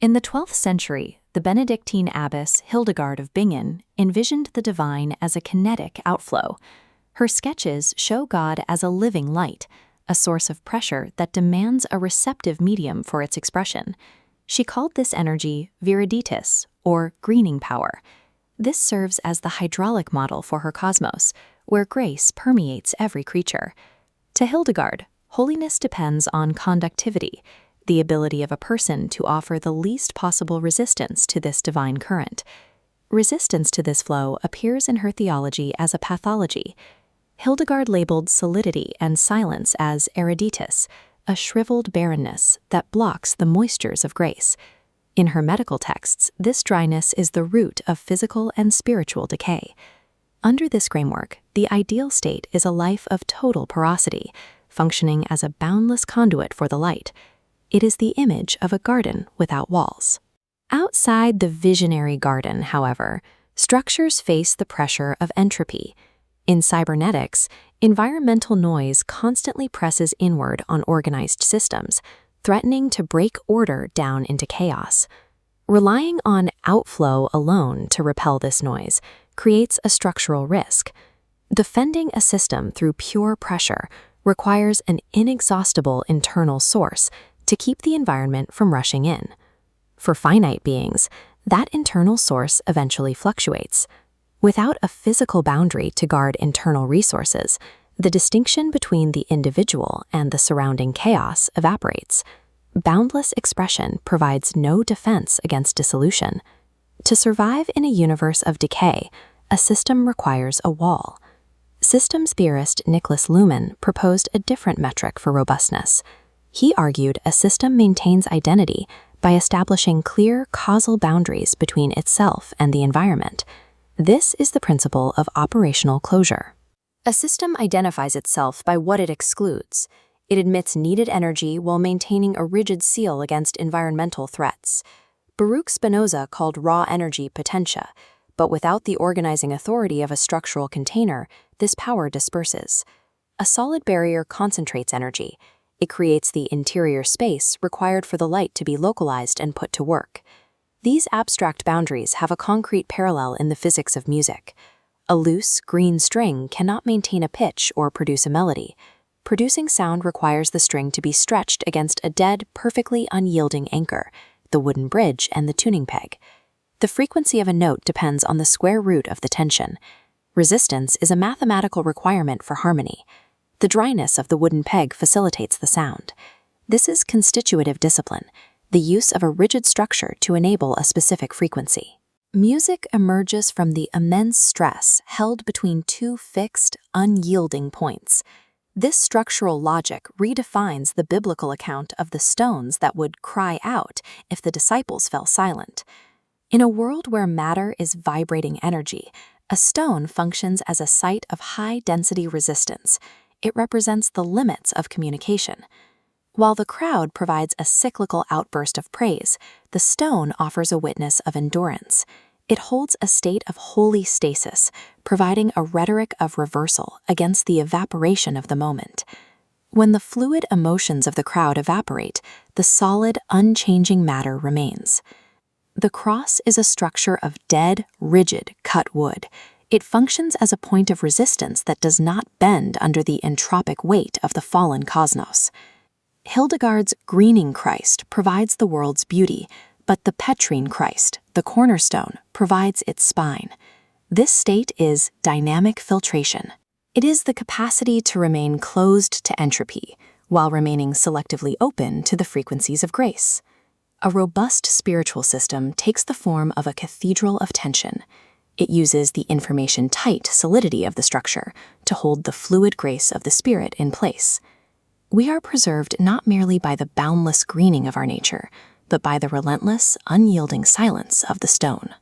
In the 12th century, the Benedictine abbess Hildegard of Bingen envisioned the divine as a kinetic outflow. Her sketches show God as a living light, a source of pressure that demands a receptive medium for its expression. She called this energy Viriditas, or greening power. This serves as the hydraulic model for her cosmos, where grace permeates every creature. To Hildegard, holiness depends on conductivity, the ability of a person to offer the least possible resistance to this divine current. Resistance to this flow appears in her theology as a pathology. Hildegard labeled solidity and silence as Ariditas, a shriveled barrenness that blocks the moistures of grace. In her medical texts, this dryness is the root of physical and spiritual decay. Under this framework, the ideal state is a life of total porosity, functioning as a boundless conduit for the light. It is the image of a garden without walls. Outside the visionary garden, however, structures face the pressure of entropy. In cybernetics, environmental noise constantly presses inward on organized systems, threatening to break order down into chaos. Relying on outflow alone to repel this noise creates a structural risk. Defending a system through pure pressure requires an inexhaustible internal source to keep the environment from rushing in. For finite beings, that internal source eventually fluctuates. Without a physical boundary to guard internal resources, the distinction between the individual and the surrounding chaos evaporates. Boundless expression provides no defense against dissolution. To survive in a universe of decay, a system requires a wall. Systems theorist Niklas Luhmann proposed a different metric for robustness. He argued a system maintains identity by establishing clear causal boundaries between itself and the environment. This is the principle of operational closure. A system identifies itself by what it excludes. It admits needed energy while maintaining a rigid seal against environmental threats. Baruch Spinoza called raw energy potentia, but without the organizing authority of a structural container, this power disperses. A solid barrier concentrates energy. It creates the interior space required for the light to be localized and put to work. These abstract boundaries have a concrete parallel in the physics of music. A loose, green string cannot maintain a pitch or produce a melody. Producing sound requires the string to be stretched against a dead, perfectly unyielding anchor, the wooden bridge and the tuning peg. The frequency of a note depends on the square root of the tension. Resistance is a mathematical requirement for harmony. The dryness of the wooden peg facilitates the sound. This is constitutive discipline, the use of a rigid structure to enable a specific frequency. Music emerges from the immense stress held between two fixed, unyielding points. This structural logic redefines the biblical account of the stones that would cry out if the disciples fell silent. In a world where matter is vibrating energy, a stone functions as a site of high-density resistance. It represents the limits of communication. While the crowd provides a cyclical outburst of praise, the stone offers a witness of endurance. It holds a state of holy stasis, providing a rhetoric of reversal against the evaporation of the moment. When the fluid emotions of the crowd evaporate, the solid, unchanging matter remains. The cross is a structure of dead, rigid, cut wood. It functions as a point of resistance that does not bend under the entropic weight of the fallen cosmos. Hildegard's greening Christ provides the world's beauty, but the petrine Christ, the cornerstone, provides its spine. This state is dynamic filtration. It is the capacity to remain closed to entropy, while remaining selectively open to the frequencies of grace. A robust spiritual system takes the form of a cathedral of tension. It uses the information-tight solidity of the structure to hold the fluid grace of the spirit in place. We are preserved not merely by the boundless greening of our nature, but by the relentless, unyielding silence of the stone.